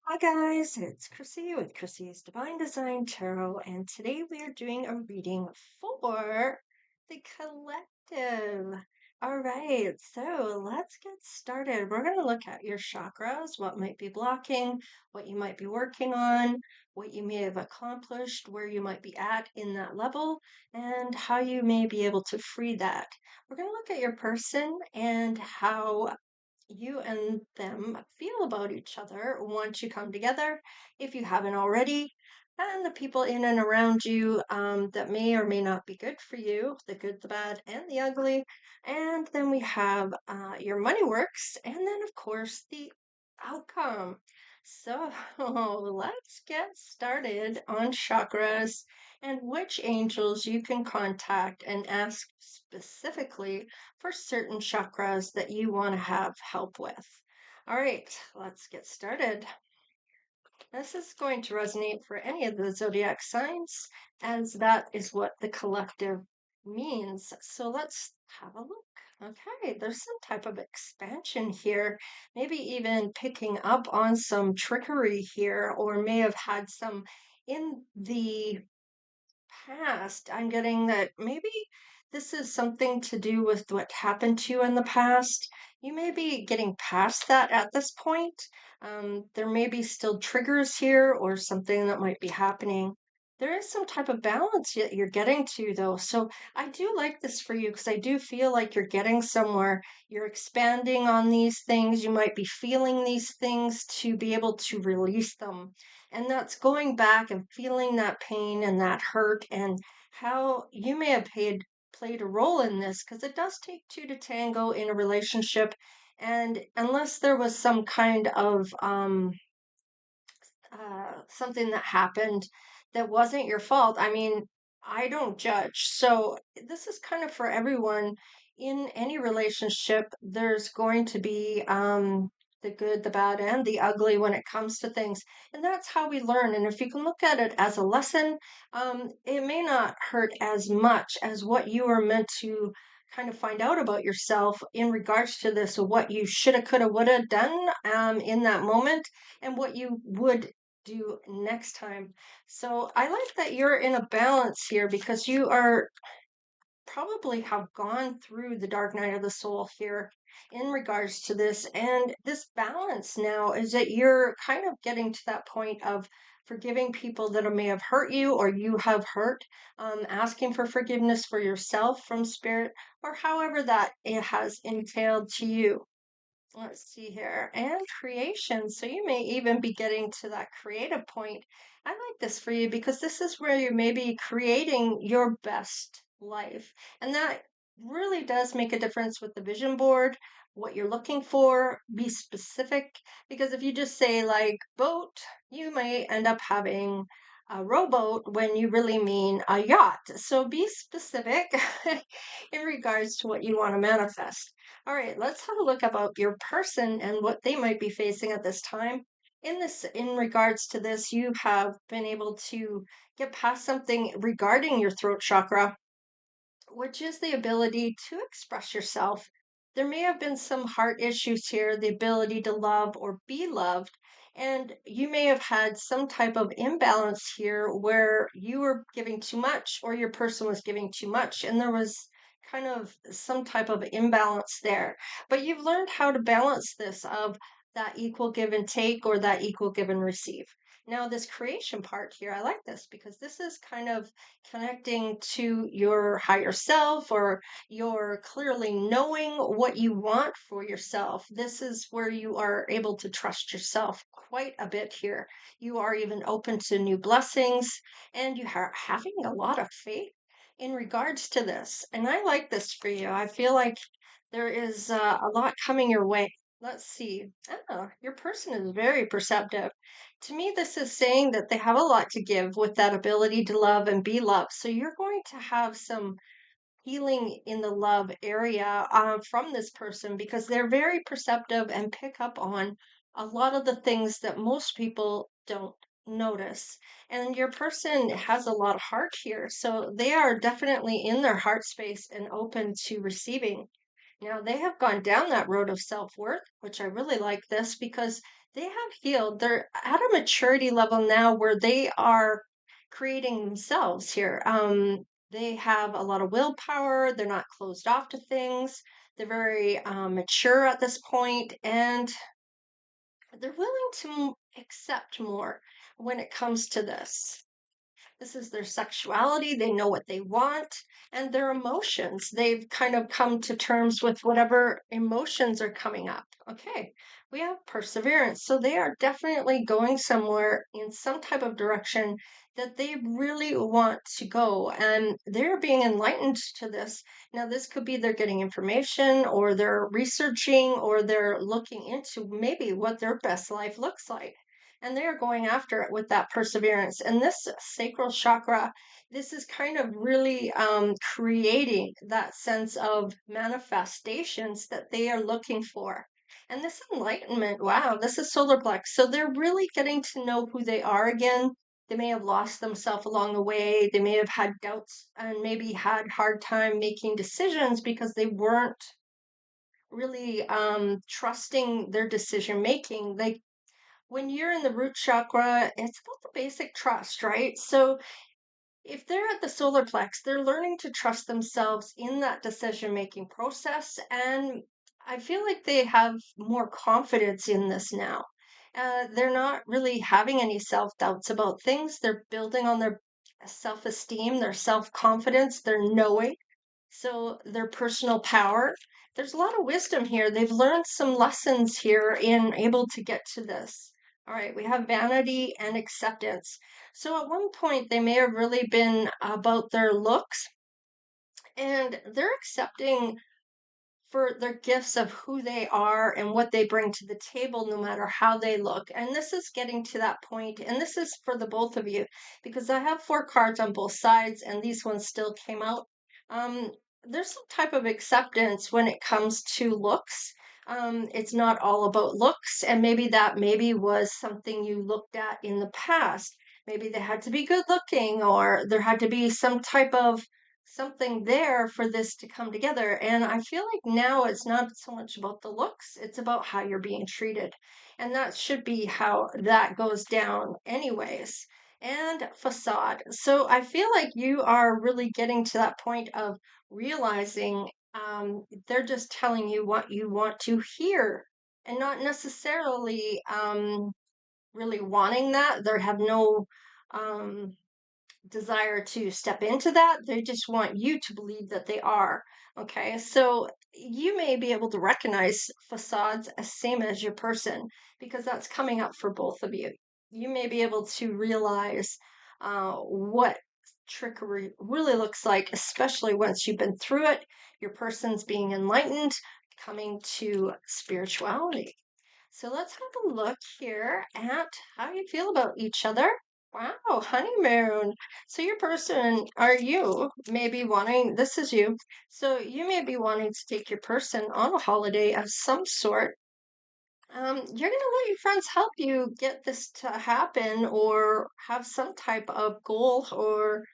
Hi guys, it's Chrissy with Chrissy's Divine Design Tarot, and today we are doing a reading for the collective. All right, so let's get started. We're going to look at your chakras, what might be blocking, what you might be working on, what you may have accomplished, where you might be at in that level, and how you may be able to free that. We're going to look at your person and how you and them feel about each other once you come together, if you haven't already, and the people in and around you that may or may not be good for you, the good, the bad, and the ugly. And then we have your money works, and then, of course, the outcome. So let's get started on chakras and which angels you can contact and ask specifically for certain chakras that you want to have help with. All right, let's get started. This is going to resonate for any of the zodiac signs, as that is what the collective means. So let's have a look. Okay, there's some type of expansion here, maybe even picking up on some trickery here, or may have had some in the past. I'm getting that maybe this is something to do with what happened to you in the past. You may be getting past that at this point. There may be still triggers here or something that might be happening. There is some type of balance that you're getting to, though. So I do like this for you because I do feel like you're getting somewhere. You're expanding on these things. You might be feeling these things to be able to release them, and that's going back and feeling that pain and that hurt and how you may have played a role in this, because it does take two to tango in a relationship. And unless there was some kind of something that happened that wasn't your fault, I mean, I don't judge. So this is kind of for everyone. In any relationship, there's going to be the good, the bad, and the ugly when it comes to things. And that's how we learn. And if you can look at it as a lesson, it may not hurt as much as what you are meant to kind of find out about yourself in regards to this, or what you shoulda, coulda, woulda done in that moment, and what you would do next time. So I like that you're in a balance here, because you are probably have gone through the dark night of the soul here in regards to this. And this balance now is that you're kind of getting to that point of forgiving people that may have hurt you or you have hurt, asking for forgiveness for yourself from spirit, or however that it has entailed to you. Let's see here. And creation. So you may even be getting to that creative point. I like this for you because this is where you may be creating your best life. And that really does make a difference with the vision board, what you're looking for, be specific. Because if you just say, like, boat, you may end up having a rowboat when you really mean a yacht. So be specific in regards to what you want to manifest. All right, let's have a look about your person and what they might be facing at this time. In regards to this, you have been able to get past something regarding your throat chakra, which is the ability to express yourself. There may have been some heart issues here, the ability to love or be loved, and you may have had some type of imbalance here where you were giving too much or your person was giving too much, and there was kind of some type of imbalance there. But you've learned how to balance this of that equal give and take, or that equal give and receive. Now, this creation part here, I like this because this is kind of connecting to your higher self, or you're clearly knowing what you want for yourself. This is where you are able to trust yourself quite a bit here. You are even open to new blessings, and you are having a lot of faith in regards to this. And I like this for you. I feel like there is a lot coming your way. Let's see. Oh, your person is very perceptive. To me, this is saying that they have a lot to give with that ability to love and be loved. So you're going to have some healing in the love area from this person, because they're very perceptive and pick up on a lot of the things that most people don't notice. And your person has a lot of heart here. So they are definitely in their heart space and open to receiving. Now, they have gone down that road of self-worth, which I really like this because they have healed. They're at a maturity level now where they are creating themselves here. They have a lot of willpower. They're not closed off to things. They're very mature at this point, and they're willing to accept more when it comes to this. This is their sexuality. They know what they want and their emotions. They've kind of come to terms with whatever emotions are coming up. Okay, we have perseverance. So they are definitely going somewhere in some type of direction that they really want to go. And they're being enlightened to this. Now, this could be they're getting information or they're researching or they're looking into maybe what their best life looks like, and they are going after it with that perseverance. And this sacral chakra, this is kind of really creating that sense of manifestations that they are looking for. And this enlightenment, wow, this is solar plex. So they're really getting to know who they are again. They may have lost themselves along the way. They may have had doubts and maybe had hard time making decisions because they weren't really trusting their decision making. They When you're in the root chakra, it's about the basic trust, right? So if they're at the solar plex, they're learning to trust themselves in that decision making process. And I feel like they have more confidence in this now. They're not really having any self doubts about things. They're building on their self esteem, their self confidence, their knowing. So their personal power. There's a lot of wisdom here. They've learned some lessons here in able to get to this. All right, we have vanity and acceptance. So at one point, they may have really been about their looks, and they're accepting for their gifts of who they are and what they bring to the table, no matter how they look. And this is getting to that point, and this is for the both of you because I have four cards on both sides, and these ones still came out. Um, there's some type of acceptance when it comes to looks. It's not all about looks, and maybe that maybe was something you looked at in the past. Maybe they had to be good looking, or there had to be some type of something there for this to come together. And I feel like now it's not so much about the looks, it's about how you're being treated. And that should be how that goes down, anyways. And facade. So I feel like you are really getting to that point of realizing they're just telling you what you want to hear and not necessarily really wanting that. They have no um, desire to step into that. They just want you to believe that they are. Okay, so you may be able to recognize facades as same as your person because that's coming up for both of you. You may be able to realize what trickery really looks like, especially once you've been through it. Your person's being enlightened, coming to spirituality. So let's have a look here at how you feel about each other. Wow, honeymoon. So your person, are you maybe wanting, this is you. So you may be wanting to take your person on a holiday of some sort. You're going to let your friends help you get this to happen or have some type of goal or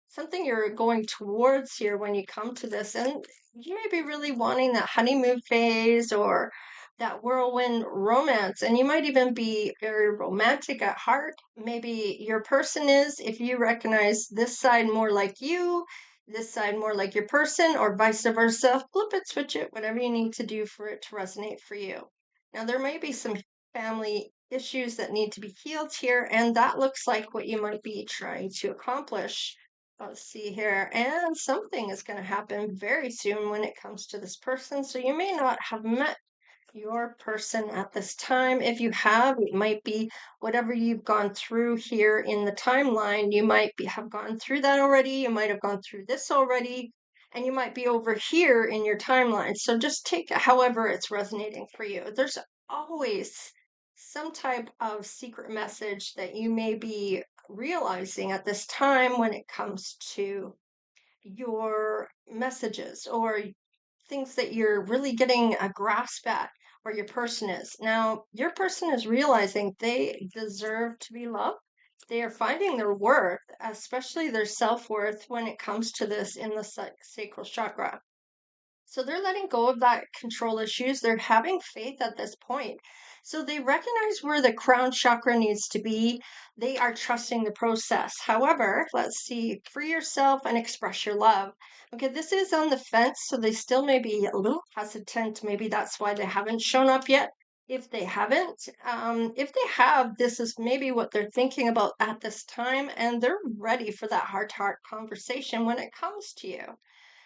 something you're going towards here when you come to this. And you may be really wanting that honeymoon phase or that whirlwind romance. And you might even be very romantic at heart. Maybe your person is, if you recognize this side more like you, this side more like your person, or vice versa, flip it, switch it, whatever you need to do for it to resonate for you. Now, there may be some family issues that need to be healed here, and that looks like what you might be trying to accomplish. Let's see here. And something is going to happen very soon when it comes to this person. So you may not have met your person at this time. If you have, it might be whatever you've gone through here in the timeline. You might have gone through that already. You might have gone through this already. And you might be over here in your timeline. So just take it however it's resonating for you. There's always some type of secret message that you may be realizing at this time when it comes to your messages or things that you're really getting a grasp at or your person is. Now, your person is realizing they deserve to be loved. They are finding their worth, especially their self worth when it comes to this in the sacral chakra. So they're letting go of that control issues. They're having faith at this point. So they recognize where the crown chakra needs to be. They are trusting the process. However, let's see, free yourself and express your love. Okay, this is on the fence, so they still may be a little hesitant. Maybe that's why they haven't shown up yet. If they haven't, if they have, this is maybe what they're thinking about at this time, and they're ready for that heart to heart conversation when it comes to you.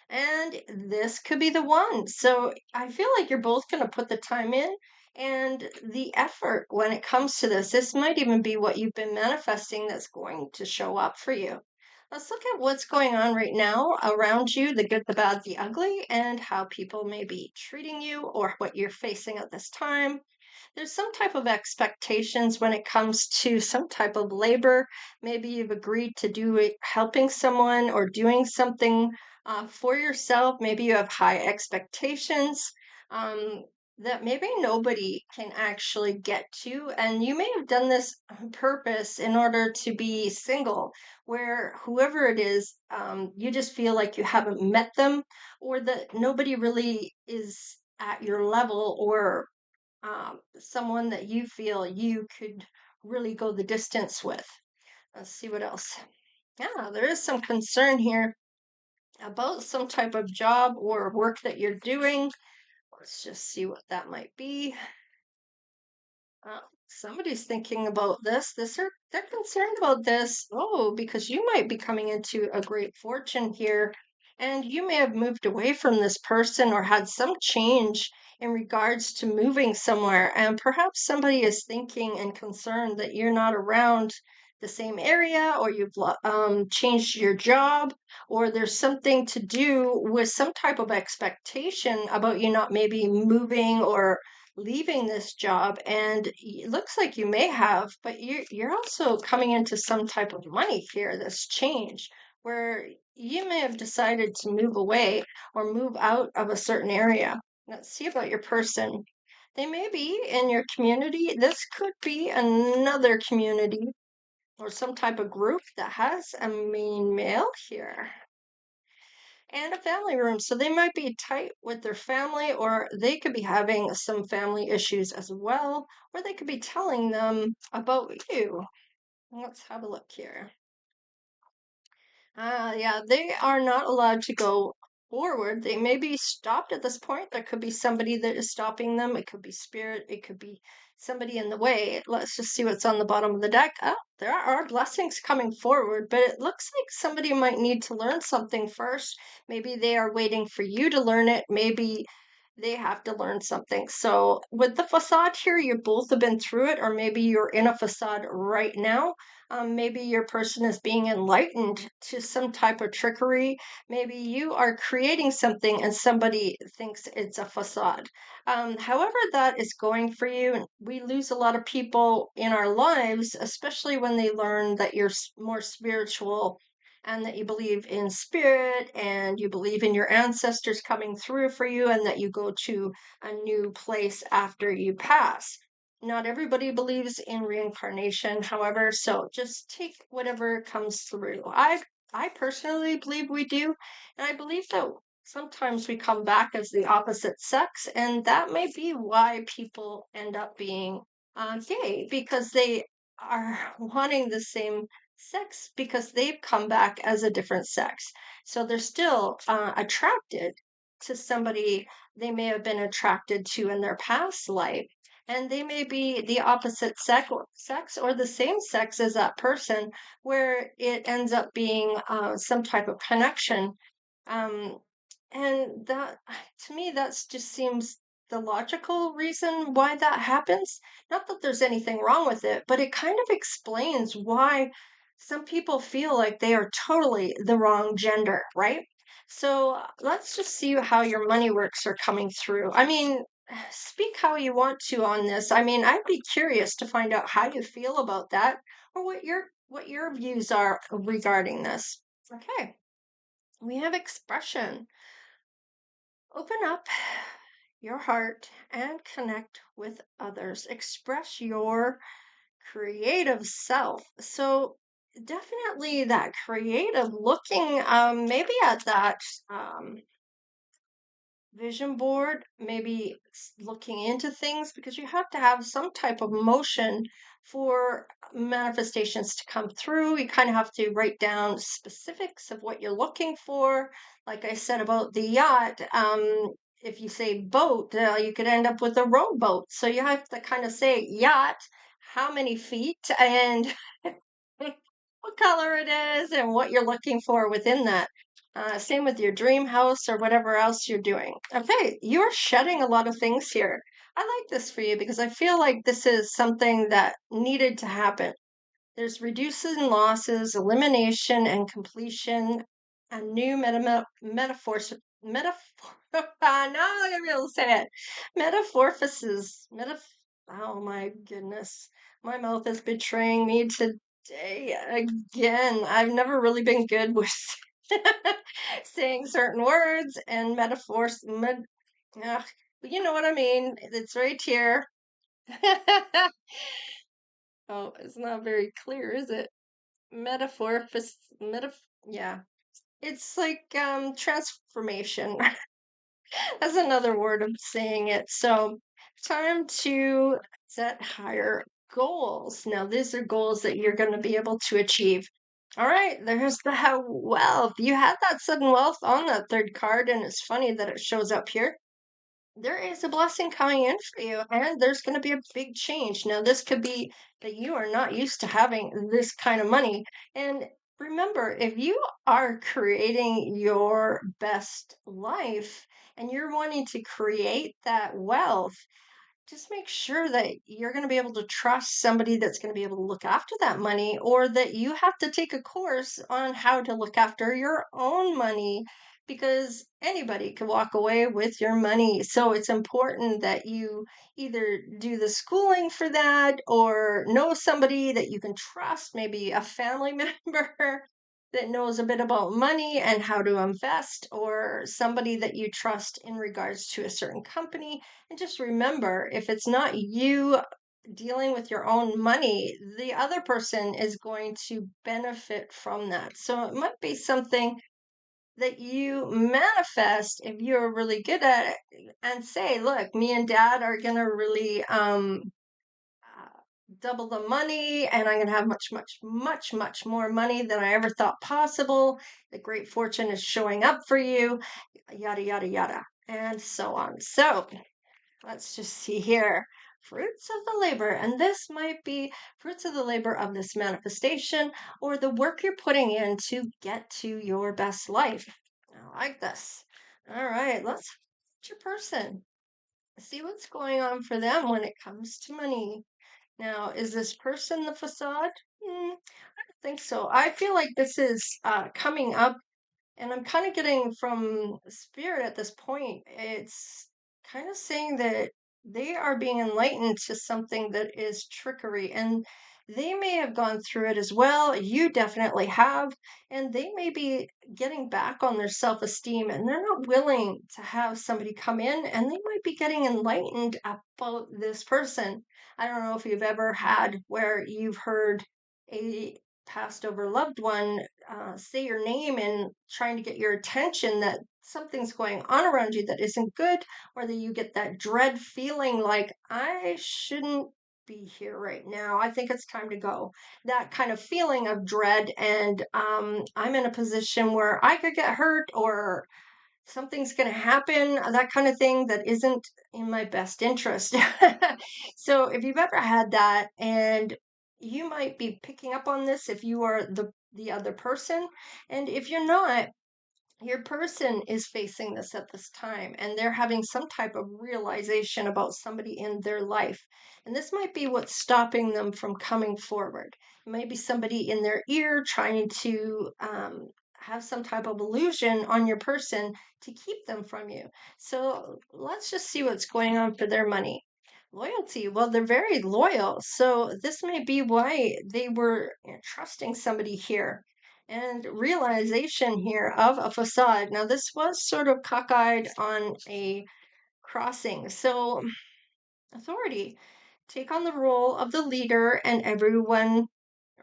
And this could be the one. So I feel like you're both going to put the time in and the effort when it comes to this. This might even be what you've been manifesting that's going to show up for you. Let's look at what's going on right now around you, the good, the bad, the ugly, and how people may be treating you or what you're facing at this time. There's some type of expectations when it comes to some type of labor. Maybe you've agreed to do it, helping someone or doing something for yourself. Maybe you have high expectations um, that maybe nobody can actually get to. And you may have done this on purpose in order to be single, where whoever it is, you just feel like you haven't met them or that nobody really is at your level or someone that you feel you could really go the distance with. Let's see what else. Yeah, there is some concern here about some type of job or work that you're doing. Let's just see what that might be. Somebody's thinking about this. They're concerned about this. Oh, because you might be coming into a great fortune here, and you may have moved away from this person or had some change in regards to moving somewhere. And perhaps somebody is thinking and concerned that you're not around the same area, or you've changed your job, or there's something to do with some type of expectation about you not maybe moving or leaving this job, and it looks like you may have, but you're also coming into some type of money here, this change, where you may have decided to move away or move out of a certain area. Let's see about your person. They may be in your community. This could be another community or some type of group that has a main male here and a family room. So they might be tight with their family, or they could be having some family issues as well, or they could be telling them about you. Let's have a look here. Yeah, they are not allowed to go forward. They may be stopped at this point. There could be somebody that is stopping them. It could be spirit. It could be somebody in the way. Let's just see what's on the bottom of the deck. Oh, there are blessings coming forward, but it looks like somebody might need to learn something first. Maybe they are waiting for you to learn it. Maybe they have to learn something. So with the facade here, you both have been through it, or maybe you're in a facade right now. Maybe your person is being enlightened to some type of trickery. Maybe you are creating something and somebody thinks it's a facade. However, that is going for you. We lose a lot of people in our lives, especially when they learn that you're more spiritual and that you believe in spirit and you believe in your ancestors coming through for you and that you go to a new place after you pass. Not everybody believes in reincarnation, however, so just take whatever comes through. I personally believe we do, and I believe that sometimes we come back as the opposite sex, and that may be why people end up being gay, because they are wanting the same sex because they've come back as a different sex. So they're still attracted to somebody they may have been attracted to in their past life, and they may be the opposite sex or the same sex as that person, where it ends up being some type of connection. Um, and that, to me, that's just seems the logical reason why that happens. Not that there's anything wrong with it, but it kind of explains why some people feel like they are totally the wrong gender, right? So let's just see how your money works are coming through. I mean, speak how you want to on this. I mean, I'd be curious to find out how you feel about that or what your views are regarding this. Okay. We have expression. Open up your heart and connect with others. Express your creative self. So definitely that creative looking maybe at that vision board, maybe looking into things, because you have to have some type of motion for manifestations to come through. You kind of have to write down specifics of what you're looking for. Like I said about the yacht, if you say boat, you could end up with a rowboat. So you have to kind of say yacht, how many feet, and what color it is, and what you're looking for within that. Same with your dream house or whatever else you're doing. Okay, you're shedding a lot of things here. I like this for you because I feel like this is something that needed to happen. There's reducing losses, elimination, and completion. A new metaphor. Now I'm gonna be able to say it. Metamorphosis. Oh my goodness, my mouth is betraying me today again. I've never really been good with saying certain words and metaphors. Ugh, but you know what I mean. It's right here. Oh, it's not very clear, is it? Metaphor, yeah. It's like transformation. That's another word of saying it. So, time to set higher goals. Now, these are goals that you're going to be able to achieve. All right, there's the wealth. You had that sudden wealth on that third card, and it's funny that it shows up here. There is a blessing coming in for you, and there's going to be a big change. Now, this could be that you are not used to having this kind of money. And remember, if you are creating your best life and you're wanting to create that wealth, just make sure that you're going to be able to trust somebody that's going to be able to look after that money, or that you have to take a course on how to look after your own money, because anybody can walk away with your money. So it's important that you either do the schooling for that or know somebody that you can trust, maybe a family member that knows a bit about money and how to invest, or somebody that you trust in regards to a certain company. And just remember, if it's not you dealing with your own money, the other person is going to benefit from that. So it might be something that you manifest if you're really good at it, and say, look, me and dad are going to really double the money, and I'm going to have much, much, much, much more money than I ever thought possible. The great fortune is showing up for you, yada, yada, yada, and so on. So let's just see here. Fruits of the labor. And this might be fruits of the labor of this manifestation, or the work you're putting in to get to your best life. I like this. All right, let's look at your person. See what's going on for them when it comes to money. Now, is this person the facade? I don't think so. I feel like this is coming up, and I'm kind of getting from spirit at this point. It's kind of saying that they are being enlightened to something that is trickery, and they may have gone through it as well. You definitely have, and they may be getting back on their self-esteem, and they're not willing to have somebody come in, and they might be getting enlightened about this person. I don't know if you've ever had where you've heard a passed over loved one say your name and trying to get your attention that something's going on around you that isn't good, or that you get that dread feeling like, I shouldn't be here right now. I think it's time to go. That kind of feeling of dread, and I'm in a position where I could get hurt, or something's going to happen, that kind of thing that isn't in my best interest. So if you've ever had that, and you might be picking up on this if you are the other person, and if you're not, your person is facing this at this time, and they're having some type of realization about somebody in their life. And this might be what's stopping them from coming forward. It might be somebody in their ear trying to have some type of illusion on your person to keep them from you. So let's just see what's going on for their money. Loyalty. Well, they're very loyal. So this may be why they were trusting somebody here, and realization here of a facade. Now, this was sort of cockeyed on a crossing. So, authority. Take on the role of the leader, and everyone,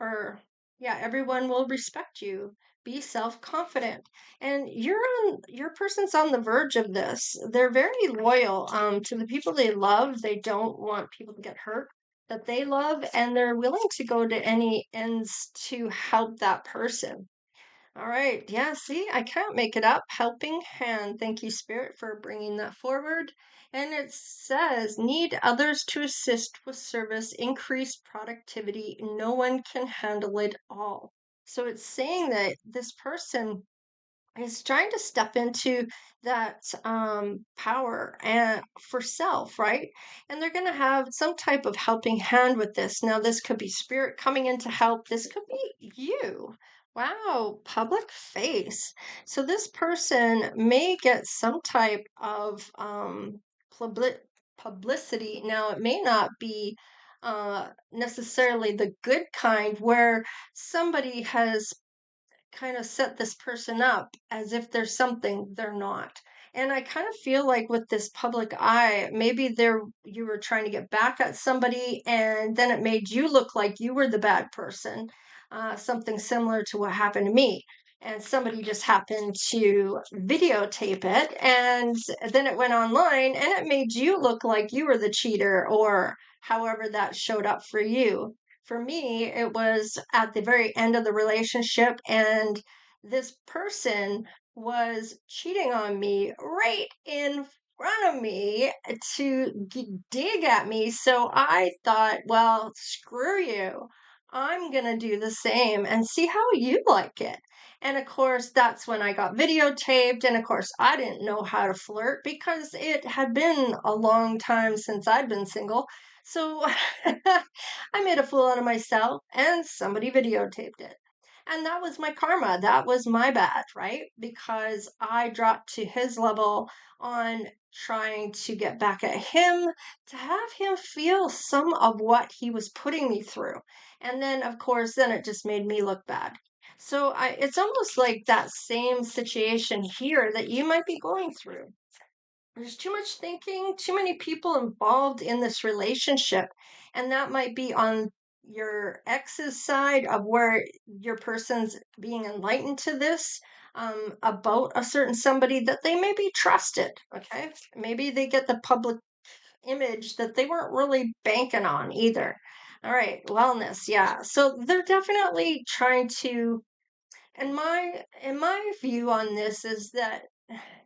or yeah, everyone will respect you. Be self-confident. And your person's on the verge of this. They're very loyal to the people they love. They don't want people to get hurt that they love, and they're willing to go to any ends to help that person. All right. Yeah, see, I can't make it up. Helping hand. Thank you, Spirit, for bringing that forward. And it says, need others to assist with service, increase productivity. No one can handle it all. So it's saying that this person is trying to step into that power and for self, right? And they're going to have some type of helping hand with this. Now, this could be spirit coming in to help. This could be you. Wow, public face. So this person may get some type of publicity. Now, it may not be necessarily the good kind where somebody has kind of set this person up as if there's something they're not. And I kind of feel like with this public eye, maybe there you were trying to get back at somebody, and then it made you look like you were the bad person. Something similar to what happened to me. And somebody just happened to videotape it, and then it went online, and it made you look like you were the cheater, or however that showed up for you. For me, it was at the very end of the relationship, and this person was cheating on me right in front of me to dig at me. So I thought, well, screw you. I'm going to do the same and see how you like it. And of course, that's when I got videotaped. And of course, I didn't know how to flirt because it had been a long time since I'd been single. So I made a fool out of myself and somebody videotaped it. And that was my karma. That was my bad, right? Because I dropped to his level on trying to get back at him to have him feel some of what he was putting me through. And then, of course, then it just made me look bad. So it's almost like that same situation here that you might be going through. There's too much thinking, too many people involved in this relationship. And that might be on your ex's side of where your person's being enlightened to this about a certain somebody that they maybe trusted. Okay. Maybe they get the public image that they weren't really banking on either. All right. Wellness. Yeah. So they're definitely trying to, and my view on this is that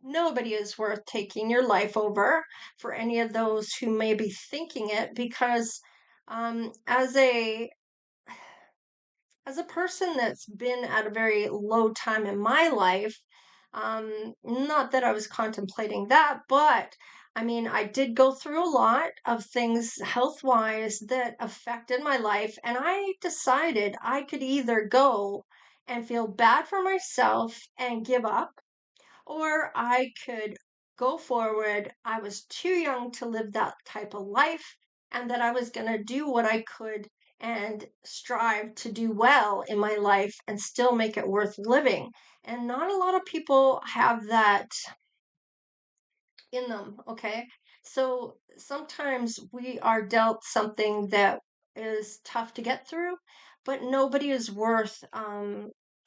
nobody is worth taking your life over for any of those who may be thinking it, because as a person that's been at a very low time in my life, not that I was contemplating that, but I mean, I did go through a lot of things health wise that affected my life, and I decided I could either go and feel bad for myself and give up, or I could go forward. I was too young to live that type of life, and that I was going to do what I could and strive to do well in my life and still make it worth living. And not a lot of people have that in them, okay? So sometimes we are dealt something that is tough to get through, but nobody is worth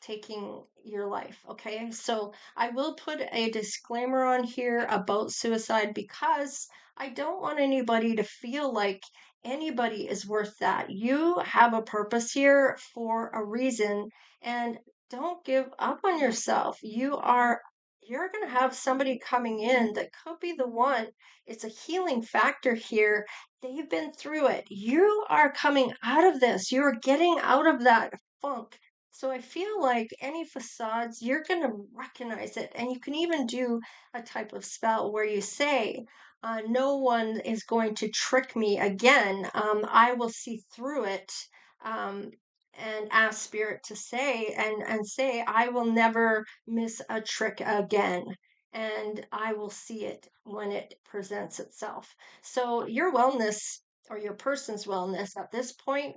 taking your life, okay? So I will put a disclaimer on here about suicide because I don't want anybody to feel like anybody is worth that. You have a purpose here for a reason, and don't give up on yourself. You're going to have somebody coming in that could be the one. It's a healing factor here. They've been through it. You are coming out of this. You're getting out of that funk. So I feel like any facades, you're going to recognize it. And you can even do a type of spell where you say, no one is going to trick me again. I will see through it. Um, and ask spirit to say and say, I will never miss a trick again, and I will see it when it presents itself. So your wellness, or your person's wellness at this point,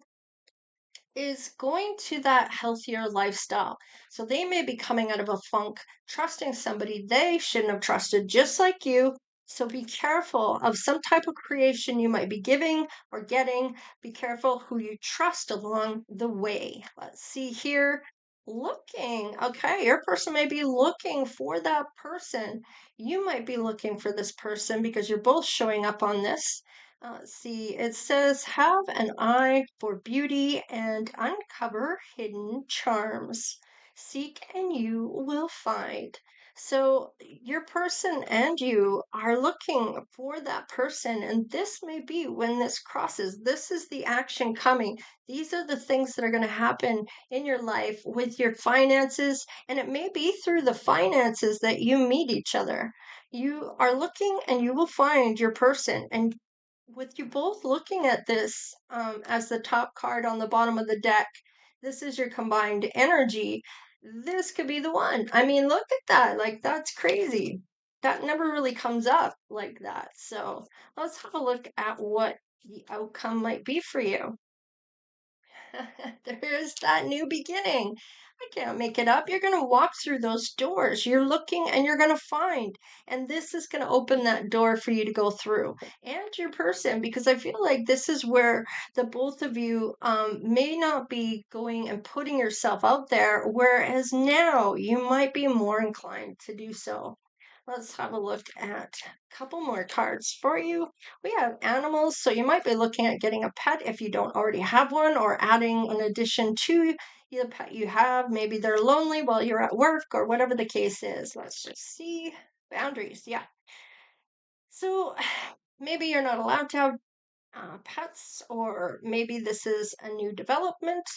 is going to that healthier lifestyle. So they may be coming out of a funk, trusting somebody they shouldn't have trusted, just like you. So be careful of some type of creation you might be giving or getting. Be careful who you trust along the way. Let's see here. Looking. Okay, your person may be looking for that person. You might be looking for this person because you're both showing up on this. See, it says, have an eye for beauty and uncover hidden charms. Seek and you will find. So, your person and you are looking for that person, and this may be when this crosses. This is the action coming. These are the things that are going to happen in your life with your finances, and it may be through the finances that you meet each other. You are looking and you will find your person. And with you both looking at this as the top card on the bottom of the deck, this is your combined energy. This could be the one. I mean, look at that. Like, that's crazy. That never really comes up like that. So let's have a look at what the outcome might be for you. There's that new beginning. I can't make it up. You're going to walk through those doors. You're looking and you're going to find. And this is going to open that door for you to go through and your person, because I feel like this is where the both of you may not be going and putting yourself out there, whereas now you might be more inclined to do so. Let's have a look at a couple more cards for you. We have animals, so you might be looking at getting a pet if you don't already have one, or adding an addition to the pet you have. Maybe they're lonely while you're at work, or whatever the case is. Let's just see. Boundaries, yeah. So maybe you're not allowed to have pets, or maybe this is a new development.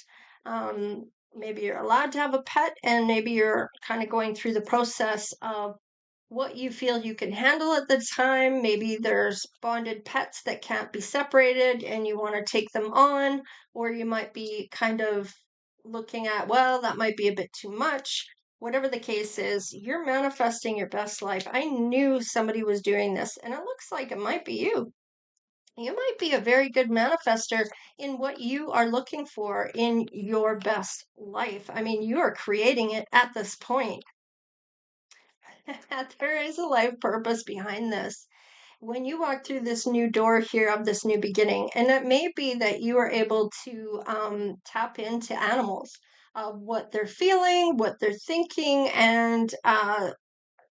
Maybe you're allowed to have a pet, and maybe you're kind of going through the process of what you feel you can handle at the time. Maybe there's bonded pets that can't be separated and you want to take them on, or you might be kind of looking at, well, that might be a bit too much. Whatever the case is, you're manifesting your best life. I knew somebody was doing this, and it looks like it might be you. You might be a very good manifester in what you are looking for in your best life. I mean, you are creating it at this point. There is a life purpose behind this. When you walk through this new door here of this new beginning, and it may be that you are able to tap into animals, what they're feeling, what they're thinking, and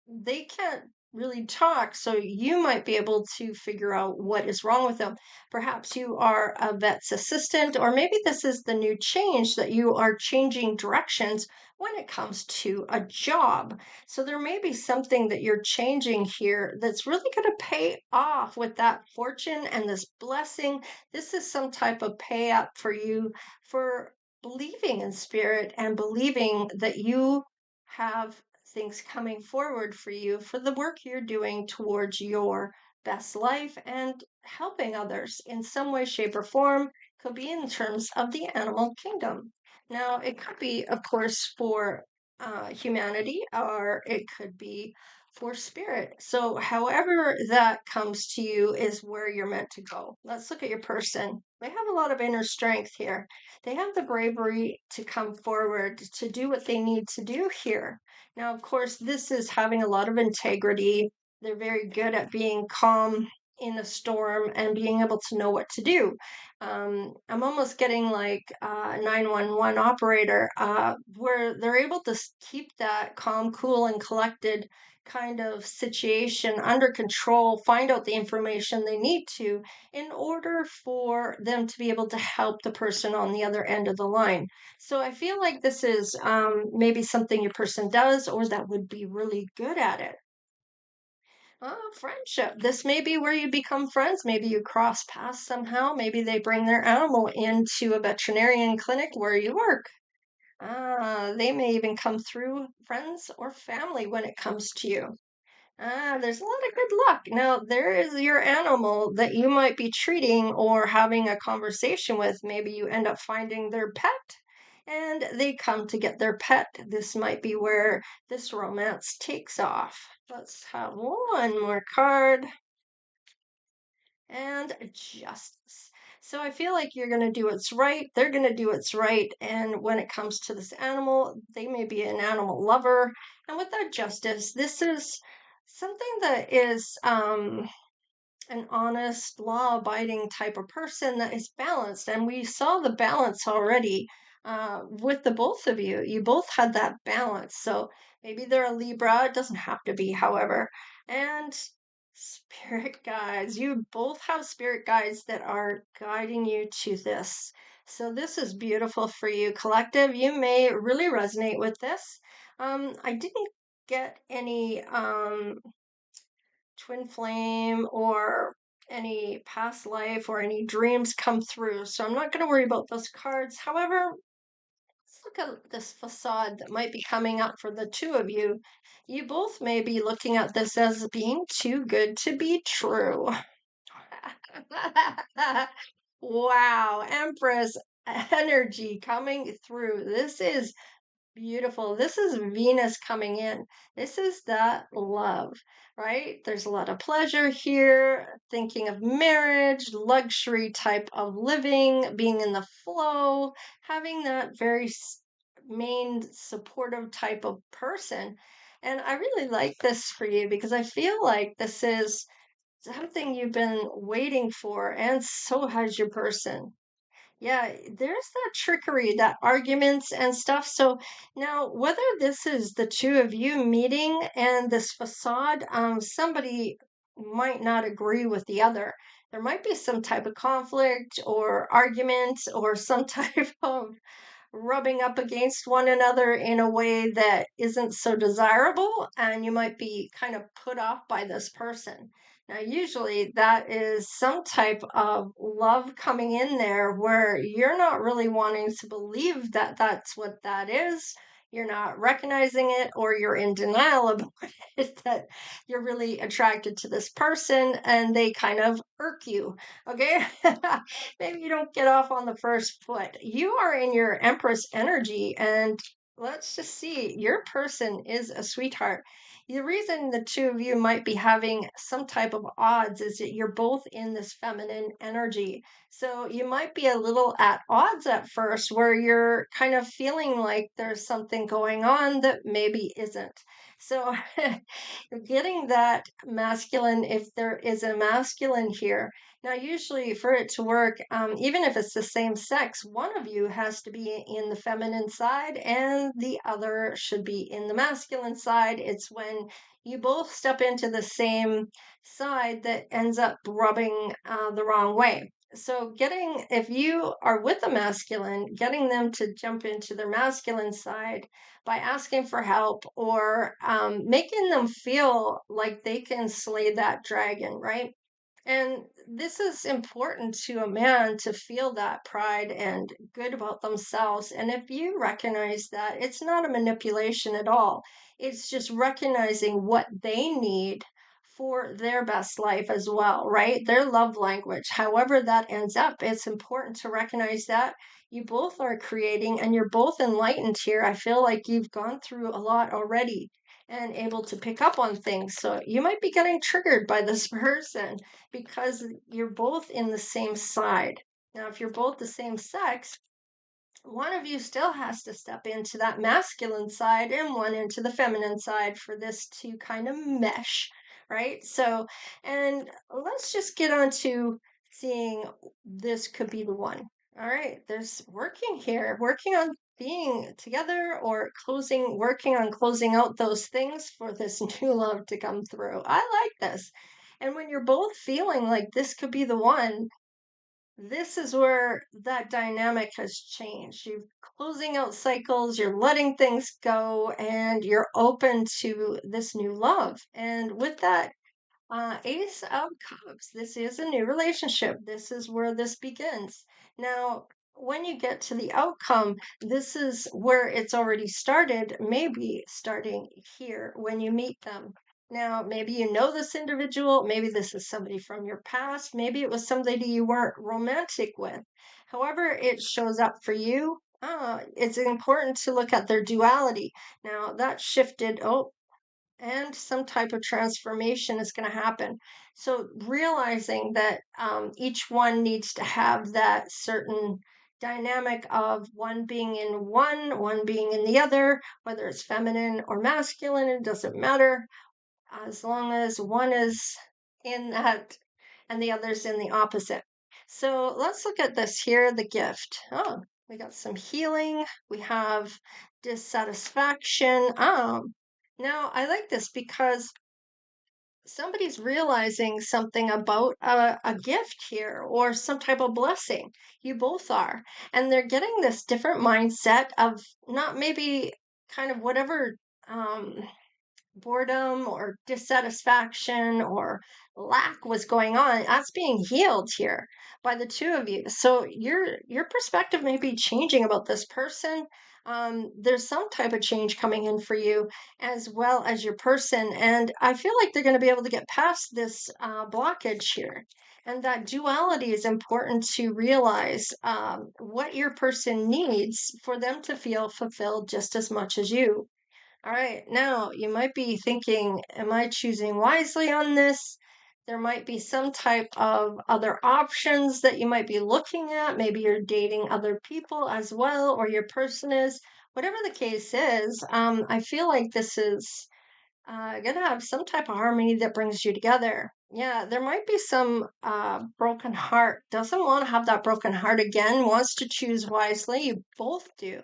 they can't really talk, so you might be able to figure out what is wrong with them. Perhaps you are a vet's assistant, or maybe this is the new change that you are changing directions when it comes to a job. So there may be something that you're changing here that's really going to pay off with that fortune and this blessing. This is some type of pay up for you for believing in spirit and believing that you have things coming forward for you for the work you're doing towards your best life and helping others in some way, shape, or form. Could be in terms of the animal kingdom. Now, it could be, of course, for humanity, or it could be for spirit. So, however that comes to you is where you're meant to go. Let's look at your person. They have a lot of inner strength here. They have the bravery to come forward to do what they need to do here. Now, of course, this is having a lot of integrity. They're very good at being calm in a storm and being able to know what to do. I'm almost getting like a 911 operator, where they're able to keep that calm, cool, and collected kind of situation under control, find out the information they need to in order for them to be able to help the person on the other end of the line. So I feel like this is maybe something your person does, or that would be really good at it. Friendship. This may be where you become friends. Maybe you cross paths somehow. Maybe they bring their animal into a veterinarian clinic where you work. They may even come through friends or family when it comes to you. There's a lot of good luck. Now, there is your animal that you might be treating or having a conversation with. Maybe you end up finding their pet and they come to get their pet. This might be where this romance takes off. Let's have one more card, and justice. So I feel like you're going to do what's right. They're going to do what's right. And when it comes to this animal, they may be an animal lover. And with that justice, this is something that is an honest, law abiding type of person that is balanced. And we saw the balance already with the both of you. You both had that balance. So maybe they're a Libra. It doesn't have to be, however. And spirit guides. You both have spirit guides that are guiding you to this. So this is beautiful for you, collective. You may really resonate with this. I didn't get any twin flame or any past life or any dreams come through. So I'm not going to worry about those cards. However, let's look at this facade that might be coming up for the two of you. You both may be looking at this as being too good to be true. Wow, Empress energy coming through. This is beautiful. This is Venus coming in. This is that love, right? There's a lot of pleasure here, thinking of marriage, luxury type of living, being in the flow, having that very main supportive type of person. And I really like this for you because I feel like this is something you've been waiting for, and so has your person. Yeah, there's that trickery, that arguments and stuff. So now, whether this is the two of you meeting and this facade, somebody might not agree with the other. There might be some type of conflict or argument or some type of rubbing up against one another in a way that isn't so desirable, and you might be kind of put off by this person. Now, usually that is some type of love coming in there where you're not really wanting to believe that that's what that is. You're not recognizing it, or you're in denial about it, that you're really attracted to this person and they kind of irk you. Okay. Maybe you don't get off on the first foot. You are in your Empress energy, and let's just see, your person is a sweetheart. The reason the two of you might be having some type of odds is that you're both in this feminine energy. So you might be a little at odds at first, where you're kind of feeling like there's something going on that maybe isn't. So getting that masculine, if there is a masculine here, now, usually for it to work, even if it's the same sex, one of you has to be in the feminine side and the other should be in the masculine side. It's when you both step into the same side that ends up rubbing the wrong way. So, if you are with a masculine, getting them to jump into their masculine side by asking for help, or making them feel like they can slay that dragon, right? And this is important to a man, to feel that pride and good about themselves. And if you recognize that, it's not a manipulation at all. It's just recognizing what they need for their best life as well, right? Their love language, however that ends up, it's important to recognize that you both are creating and you're both enlightened here. I feel like you've gone through a lot already and able to pick up on things. So you might be getting triggered by this person because you're both in the same side. Now, if you're both the same sex, one of you still has to step into that masculine side and one into the feminine side for this to kind of mesh, right? So, and let's just get on to seeing this could be the one. All right, there's working here, working on being together, or working on closing out those things for this new love to come through. I like this. And when you're both feeling like this could be the one, this is where that dynamic has changed. You're closing out cycles, you're letting things go, and you're open to this new love. And with that Ace of Cups, this is a new relationship. This is where this begins. Now, when you get to the outcome, this is where it's already started, maybe starting here when you meet them. Now, maybe you know this individual, maybe this is somebody from your past, maybe it was somebody you weren't romantic with. However, it shows up for you. It's important to look at their duality. Now, that shifted. Oh, and some type of transformation is going to happen. So realizing that each one needs to have that certain dynamic of one being in one being in the other, whether it's feminine or masculine, it doesn't matter, as long as one is in that and the other's in the opposite. So let's look at this here, the gift. Oh, We got some healing. We have dissatisfaction. Now I like this because somebody's realizing something about a gift here or some type of blessing. You both are. And they're getting this different mindset of not maybe kind of whatever um, boredom or dissatisfaction or lack was going on. That's being healed here by the two of you. So your perspective may be changing about this person. There's some type of change coming in for you as well as your person, and I feel like they're going to be able to get past this blockage here. And that duality is important to realize what your person needs for them to feel fulfilled just as much as you. All right, now you might be thinking, am I choosing wisely on this? There might be some type of other options that you might be looking at. Maybe you're dating other people as well, or your person is. Whatever the case is, I feel like this is going to have some type of harmony that brings you together. Yeah, there might be some broken heart. Doesn't want to have that broken heart again, wants to choose wisely. You both do.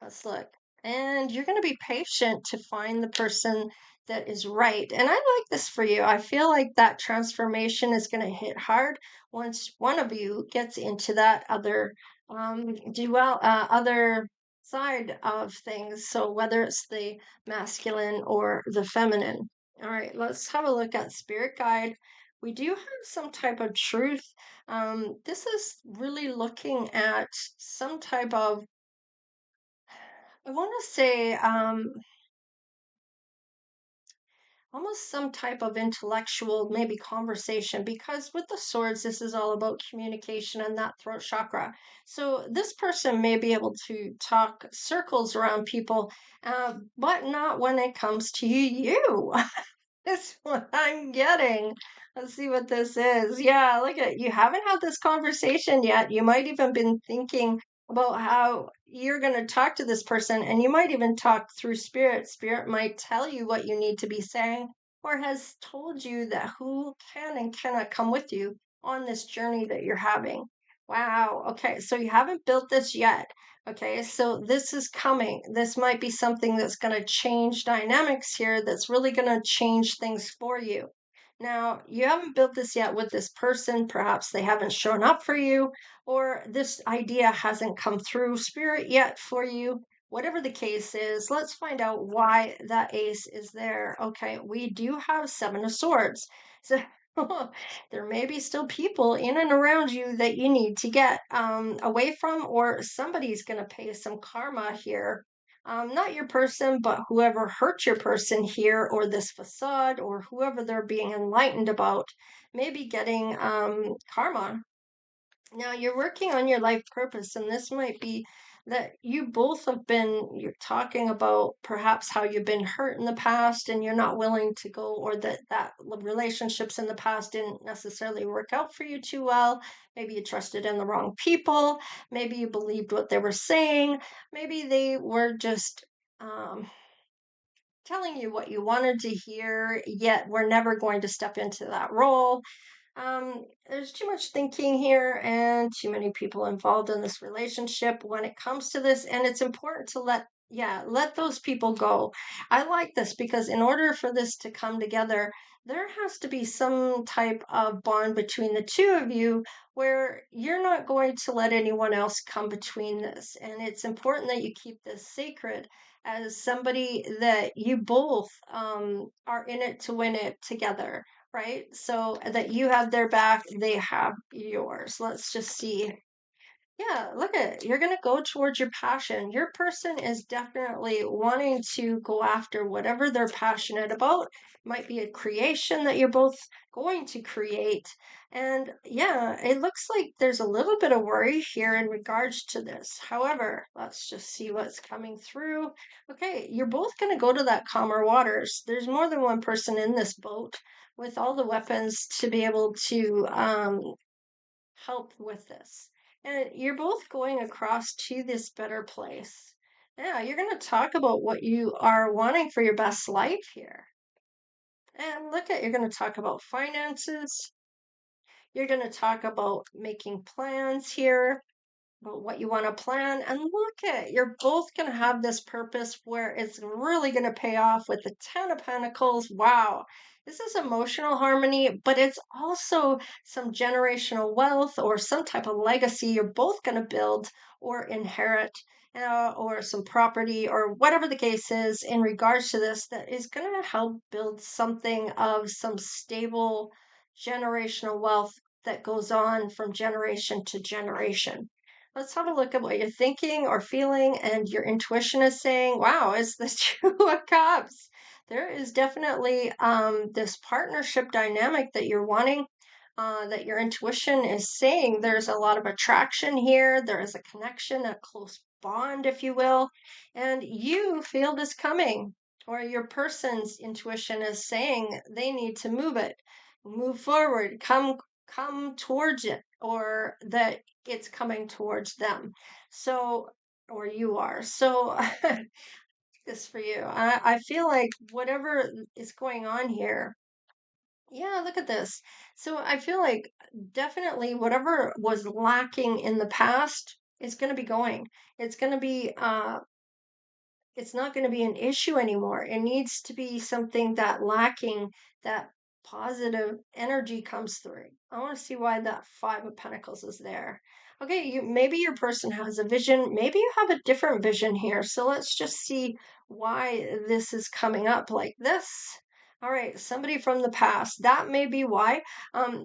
Let's look. And you're going to be patient to find the person that is right. And I like this for you. I feel like that transformation is going to hit hard once one of you gets into that other side of things. So whether it's the masculine or the feminine. All right, let's have a look at spirit guide. We do have some type of truth. This is really looking at some type of, I want to say, almost some type of intellectual, maybe conversation, because with the swords, this is all about communication and that throat chakra. So this person may be able to talk circles around people, but not when it comes to you. That's what I'm getting. Let's see what this is. Yeah, look at you haven't had this conversation yet. You might even been thinking about how you're going to talk to this person, and you might even talk through spirit. Spirit might tell you what you need to be saying, or has told you that who can and cannot come with you on this journey that you're having. Wow. Okay. So you haven't built this yet. Okay, so this is coming. This might be something that's going to change dynamics here, that's really going to change things for you. Now, you haven't built this yet with this person. Perhaps they haven't shown up for you, or this idea hasn't come through spirit yet for you. Whatever the case is, let's find out why that ace is there. Okay, we do have Seven of Swords. So there may be still people in and around you that you need to get away from, or somebody's going to pay some karma here. Not your person, but whoever hurt your person here, or this facade, or whoever they're being enlightened about, may be getting karma. Now you're working on your life purpose, and this might be that you both have been, you're talking about perhaps how you've been hurt in the past and you're not willing to go, or that relationships in the past didn't necessarily work out for you too well. Maybe you trusted in the wrong people. Maybe you believed what they were saying. Maybe they were just um, telling you what you wanted to hear, yet we're never going to step into that role. There's too much thinking here and too many people involved in this relationship when it comes to this, and it's important to let those people go. I like this because in order for this to come together, there has to be some type of bond between the two of you where you're not going to let anyone else come between this. And it's important that you keep this sacred as somebody that you both are in it to win it together, right? So that you have their back, they have yours. Let's just see. Yeah, look at it. You're going to go towards your passion. Your person is definitely wanting to go after whatever they're passionate about. Might be a creation that you're both going to create. And yeah, it looks like there's a little bit of worry here in regards to this. However, let's just see what's coming through. Okay, you're both going to go to that calmer waters. There's more than one person in this boat with all the weapons to be able to help with this. And you're both going across to this better place. Yeah, you're going to talk about what you are wanting for your best life here. And look at, you're going to talk about finances. You're going to talk about making plans here. about what you want to plan. And look at, you're both going to have this purpose where it's really going to pay off with the Ten of Pentacles. Wow. This is emotional harmony, but it's also some generational wealth or some type of legacy you're both going to build or inherit, or some property or whatever the case is in regards to this that is going to help build something of some stable generational wealth that goes on from generation to generation. Let's have a look at what you're thinking or feeling, and your intuition is saying, wow, it's the Two of Cups. There is definitely this partnership dynamic that you're wanting, that your intuition is saying there's a lot of attraction here. There is a connection, a close bond, if you will, and you feel this coming, or your person's intuition is saying they need to move it, move forward, come towards it, or that it's coming towards them. So, or you are. So, this for you. I feel like whatever is going on here, yeah, look at this. So I feel like definitely whatever was lacking in the past is going to be going. It's going to be it's not going to be an issue anymore. It needs to be something that lacking, that positive energy comes through. I want to see why that Five of Pentacles is there. Okay, maybe your person has a vision. Maybe you have a different vision here. So let's just see why this is coming up like this. All right, somebody from the past. That may be why.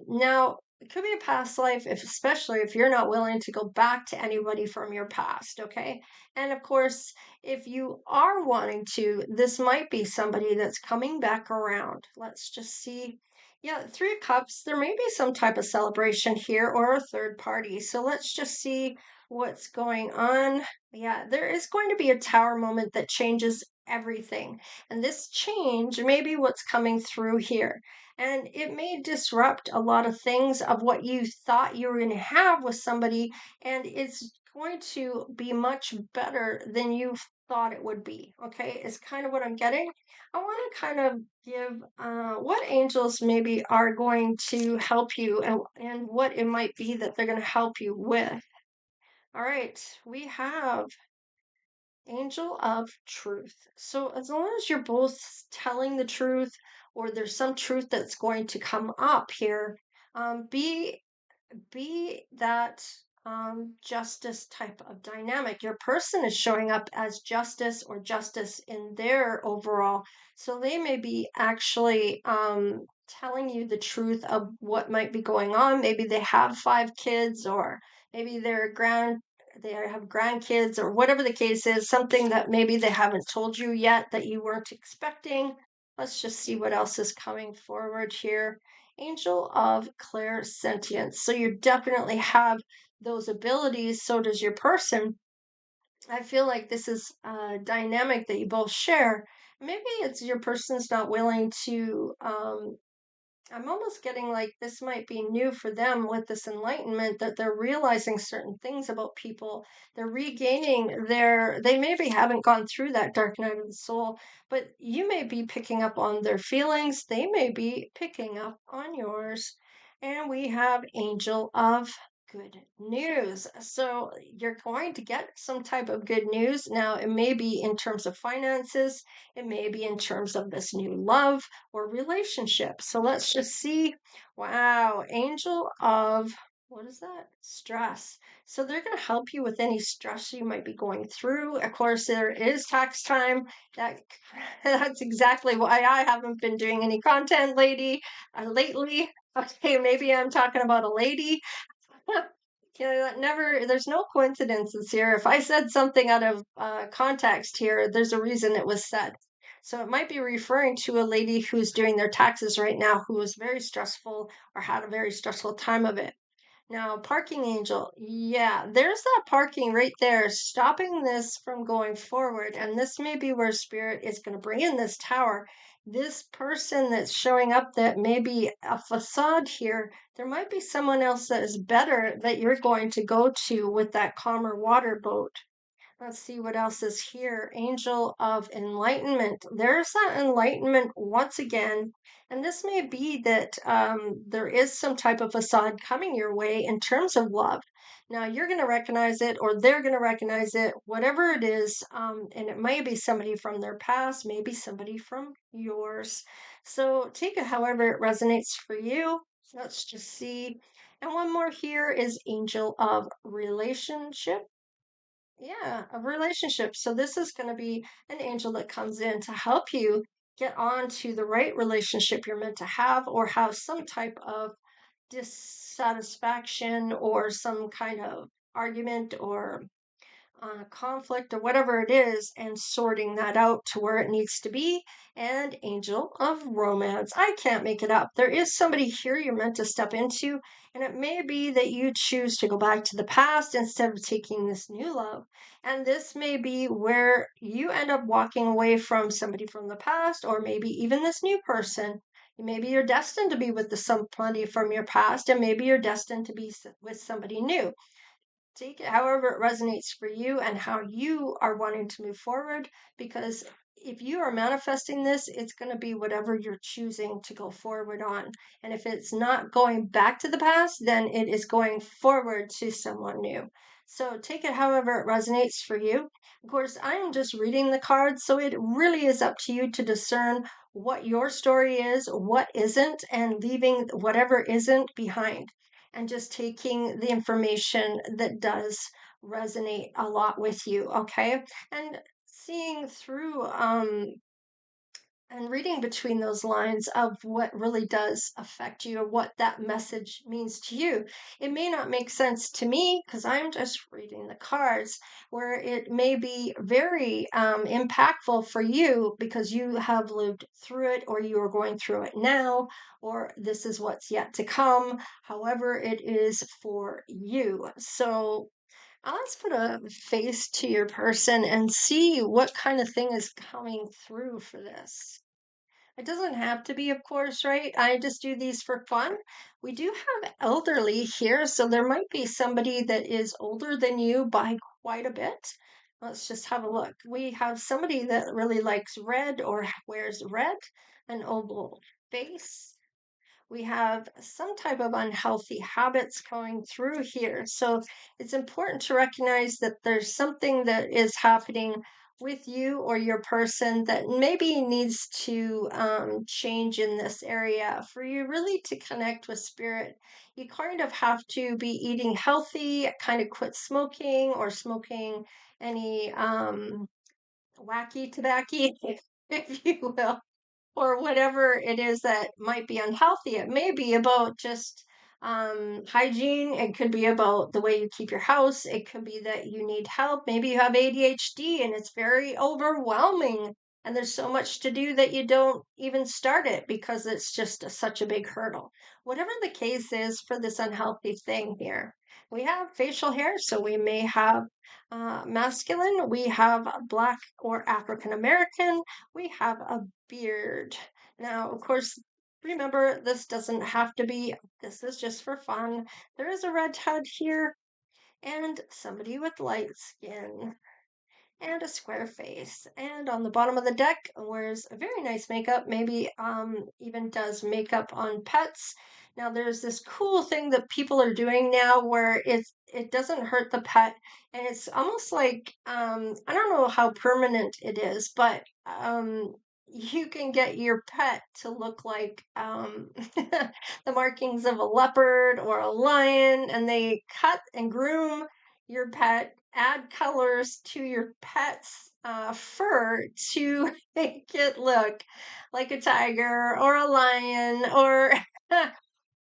Now, it could be a past life, if especially if you're not willing to go back to anybody from your past, okay? And of course, if you are wanting to, this might be somebody that's coming back around. Let's just see. Yeah, Three of Cups, there may be some type of celebration here or a third party. So let's just see what's going on. Yeah, there is going to be a tower moment that changes everything. And this change may be what's coming through here. And it may disrupt a lot of things of what you thought you were going to have with somebody, and it's going to be much better than you thought it would be. Okay, is kind of what I'm getting. I want to kind of give what angels maybe are going to help you, and what it might be that they're going to help you with. All right, we have Angel of Truth. So as long as you're both telling the truth, or there's some truth that's going to come up here, be that justice type of dynamic. Your person is showing up as justice or justice in their overall. So they may be actually telling you the truth of what might be going on. Maybe they have five kids, or maybe they have grandkids, or whatever the case is, something that maybe they haven't told you yet that you weren't expecting. Let's just see what else is coming forward here. Angel of Clairsentience. So you definitely have those abilities. So does your person. I feel like this is a dynamic that you both share. Maybe it's your person's not willing to I'm almost getting like this might be new for them with this enlightenment, that they're realizing certain things about people. They're regaining they maybe haven't gone through that dark night of the soul, but you may be picking up on their feelings. They may be picking up on yours. And we have Angel of Good News. So you're going to get some type of good news. Now, it may be in terms of finances, it may be in terms of this new love or relationship. So let's just see. Wow, Angel of, what is that? Stress. So they're going to help you with any stress you might be going through. Of course, there is tax time. That that's exactly why I haven't been doing any content lately. Okay, maybe I'm talking about a lady. Yeah, never, there's no coincidences here. If I said something out of context here, there's a reason it was said. So it might be referring to a lady who's doing their taxes right now who was very stressful or had a very stressful time of it. Now, parking angel, yeah, there's that parking right there, stopping this from going forward. And this may be where spirit is going to bring in this tower. This person that's showing up that may be a facade here, there might be someone else that is better that you're going to go to with that calmer water boat. Let's see what else is here. Angel of Enlightenment. There's that enlightenment once again. And this may be that there is some type of facade coming your way in terms of love. Now, you're going to recognize it, or they're going to recognize it, whatever it is. And it may be somebody from their past, maybe somebody from yours. So take it however it resonates for you. Let's just see. And one more here is Angel of Relationship. Yeah, a relationship. So this is going to be an angel that comes in to help you get on to the right relationship you're meant to have, or have some type of dissatisfaction or some kind of argument or conflict or whatever it is, and sorting that out to where it needs to be. And Angel of Romance. I can't make it up. There is somebody here you're meant to step into, and it may be that you choose to go back to the past instead of taking this new love. And this may be where you end up walking away from somebody from the past, or maybe even this new person. Maybe you're destined to be with somebody from your past, and maybe you're destined to be with somebody new. Take it however it resonates for you and how you are wanting to move forward. Because if you are manifesting this, it's going to be whatever you're choosing to go forward on. And if it's not going back to the past, then it is going forward to someone new. So take it however it resonates for you. Of course, I am just reading the cards, so it really is up to you to discern what your story is, what isn't, and leaving whatever isn't behind, and just taking the information that does resonate a lot with you, okay? And seeing through and reading between those lines of what really does affect you, or what that message means to you. It may not make sense to me because I'm just reading the cards, where it may be very impactful for you because you have lived through it, or you are going through it now, or this is what's yet to come, however it is for you. So let's put a face to your person and see what kind of thing is coming through for this. It doesn't have to be, of course, right? I just do these for fun. We do have elderly here, so there might be somebody that is older than you by quite a bit. Let's just have a look. We have somebody that really likes red or wears red, an oval face. We have some type of unhealthy habits going through here. So it's important to recognize that there's something that is happening with you or your person that maybe needs to change in this area for you really to connect with spirit. You kind of have to be eating healthy, kind of quit smoking, or smoking any wacky tobacco, if you will, or whatever it is that might be unhealthy. It may be about just hygiene. It could be about the way you keep your house. It could be that you need help. Maybe you have ADHD and it's very overwhelming. And there's so much to do that you don't even start it because it's just such a big hurdle. Whatever the case is for this unhealthy thing here, we have facial hair, so we may have masculine, we have Black or African American, we have a beard. Now, of course, remember this doesn't have to be, this is just for fun. There is a red head here and somebody with light skin and a square face. And on the bottom of the deck wears a very nice makeup, maybe even does makeup on pets. Now there's this cool thing that people are doing now where it doesn't hurt the pet, and it's almost like I don't know how permanent it is, but you can get your pet to look like the markings of a leopard or a lion, and they cut and groom your pet, add colors to your pet's fur to make it look like a tiger or a lion or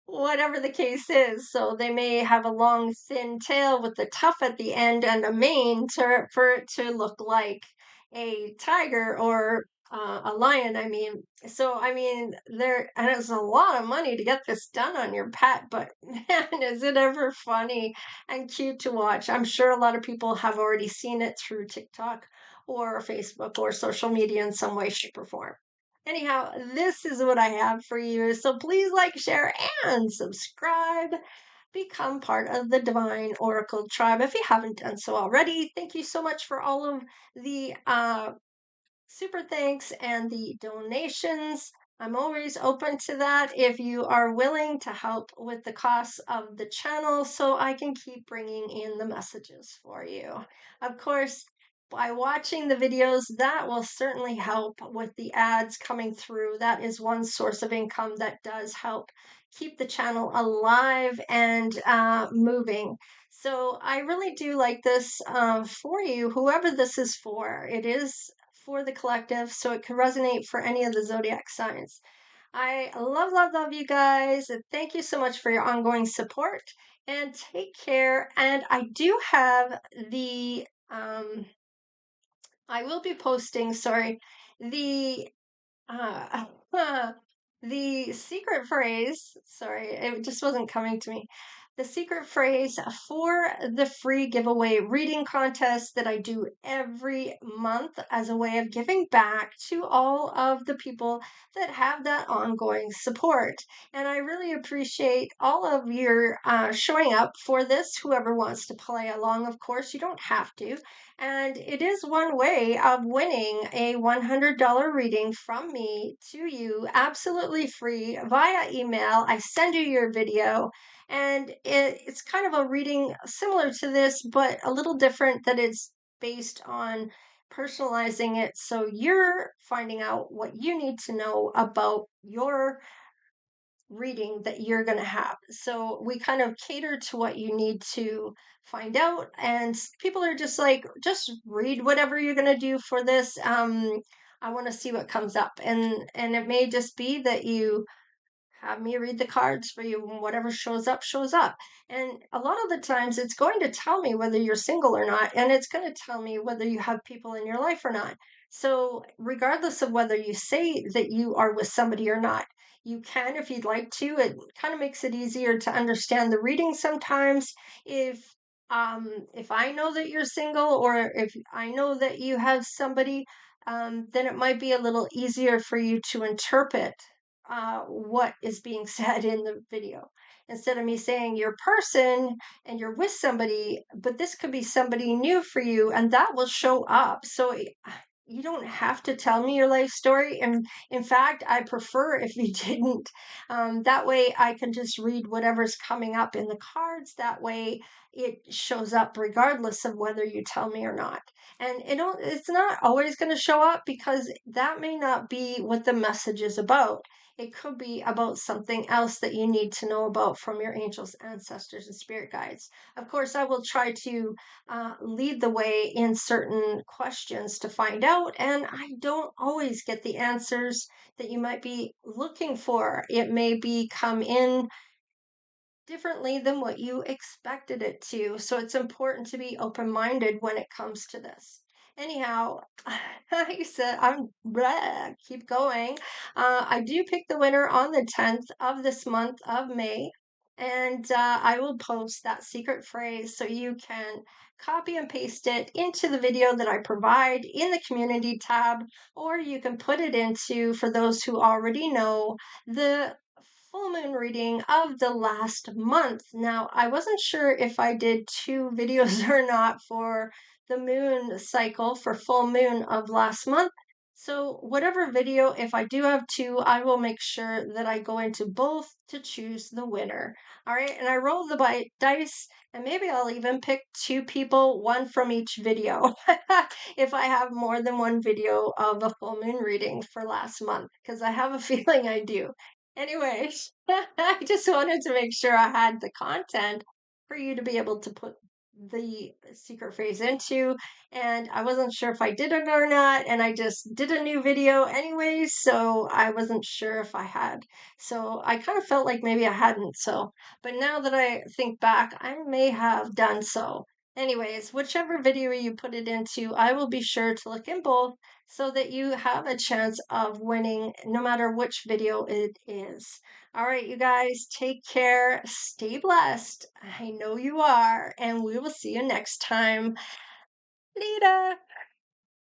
whatever the case is. So they may have a long, thin tail with the tuft at the end and a mane for it to look like a tiger or a lion. I mean, so I mean, and it's a lot of money to get this done on your pet, but man, is it ever funny and cute to watch? I'm sure a lot of people have already seen it through TikTok or Facebook or social media in some way, shape, or form. Anyhow, this is what I have for you. So please like, share, and subscribe. become part of the Divine Oracle tribe if you haven't done so already. Thank you so much for all of the super thanks and the donations. I'm always open to that if you are willing to help with the costs of the channel so I can keep bringing in the messages for you. Of course, by watching the videos, that will certainly help with the ads coming through. That is one source of income that does help keep the channel alive and moving. So I really do like this for you, whoever this is for. It is for the collective, so it can resonate for any of the zodiac signs. I love, love, love you guys. And thank you so much for your ongoing support and take care. And I do have the, I will be posting, sorry, the uh, the secret phrase, sorry, it just wasn't coming to me. The secret phrase for the free giveaway reading contest that I do every month as a way of giving back to all of the people that have that ongoing support. And I really appreciate all of your showing up for this. Whoever wants to play along, of course, you don't have to. And it is one way of winning a $100 reading from me to you, absolutely free via email. I send you your video, and it's kind of a reading similar to this, but a little different that it's based on personalizing it. So you're finding out what you need to know about your reading that you're going to have. So we kind of cater to what you need to find out. And people are just like, just read whatever you're going to do for this. I want to see what comes up. And it may just be that you have me read the cards for you, and whatever shows up shows up. And a lot of the times it's going to tell me whether you're single or not, and it's going to tell me whether you have people in your life or not. So regardless of whether you say that you are with somebody or not, you can if you'd like to. It kind of makes it easier to understand the reading sometimes. If I know that you're single, or if I know that you have somebody, then it might be a little easier for you to interpret what is being said in the video. Instead of me saying your person and you're with somebody, but this could be somebody new for you, and that will show up. So you don't have to tell me your life story. And in fact, I prefer if you didn't. That way I can just read whatever's coming up in the cards. That way it shows up regardless of whether you tell me or not. And it's not always going to show up because that may not be what the message is about. It could be about something else that you need to know about from your angels, ancestors, and spirit guides. Of course, I will try to lead the way in certain questions to find out, and I don't always get the answers that you might be looking for. It may be come in differently than what you expected it to. So it's important to be open minded when it comes to this. Anyhow, like I said, keep going. I do pick the winner on the 10th of this month of May. And I will post that secret phrase so you can copy and paste it into the video that I provide in the community tab, or you can put it into, for those who already know, the full moon reading of the last month. Now, I wasn't sure if I did two videos or not for the moon cycle for full moon of last month. So whatever video, if I do have two, I will make sure that I go into both to choose the winner. All right, and I roll the dice, and maybe I'll even pick two people, one from each video, if I have more than one video of a full moon reading for last month, because I have a feeling I do. Anyways, I just wanted to make sure I had the content for you to be able to put the secret phrase into, and I wasn't sure if I did it or not, and I just did a new video anyways, so I wasn't sure if I had. So I kind of felt like maybe I hadn't, but now that I think back, I may have done so. Anyways, whichever video you put it into, I will be sure to look in both so that you have a chance of winning no matter which video it is. All right, you guys, take care, stay blessed. I know you are, and we will see you next time. Later.